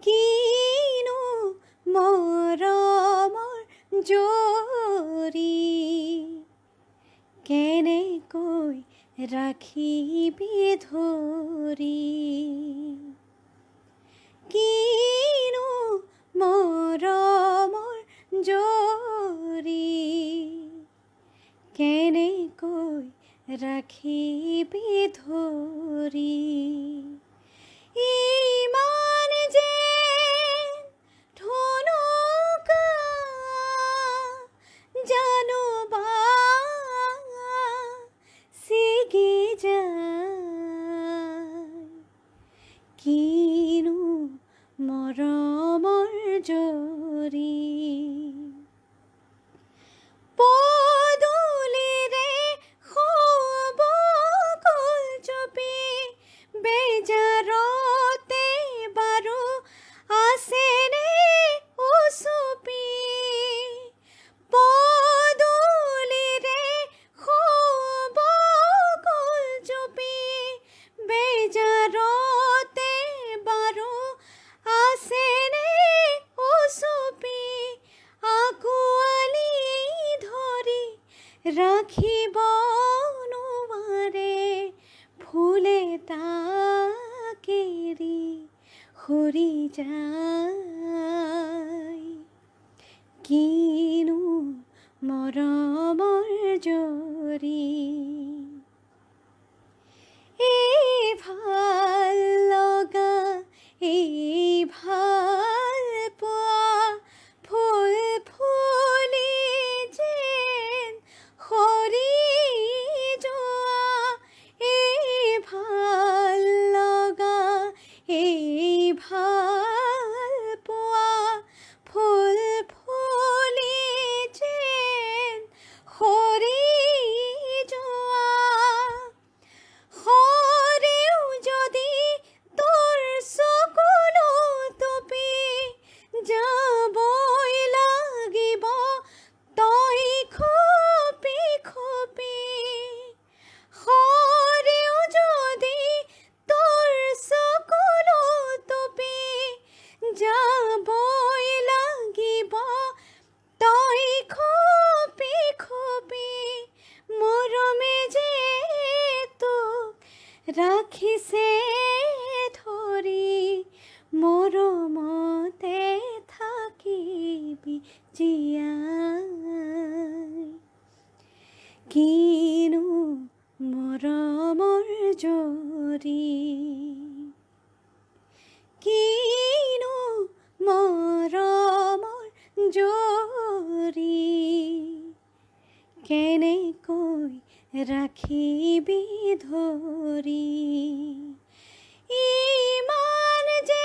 কিনো মৰমৰ জৰি কেনেকৈ ৰাখিবি ধৰি কিনো মৰমৰ জৰি কেনেকৈ ৰাখিবি ধৰি ইমান যেন ঠুনুকা জানো বা ছিগি যায় কিনো মৰমৰ জৰি পদূলিৰে সবকল জপি বেজাৰতে বাৰু আছেনে উচুপি পদূলিৰে সবকল জপি বেজাৰতে বাৰু আছেনে উচুপি আঁকোৱালি ধৰি ৰাখিব নোৱাৰে ফুলে তাকেৰি সৰি যায় কিনো মৰমৰ জৰি এই ভাল লগা এই ভাল পোৱা ফুল ফুলি যেন সৰি যোৱা এই ভাল লগা এই ভাল পোৱা ফুল ফুলি যেন সৰি যোৱা সৰেও যদি তোৰ চকুলো টুপি যাবই লাগিব তই খুপি খুপি সৰেও যদি তোৰ চকুলো টুপি যাবই লাগিব তই খুপি খুপি মৰমে যে তোক ৰাখিছে ধৰি মৰমতে থাকিবি জীয়াই কিনো মৰমৰ জৰি কিনো মৰমৰ জৰি কেনেকৈ ৰাখিবি ধৰি ইমান যে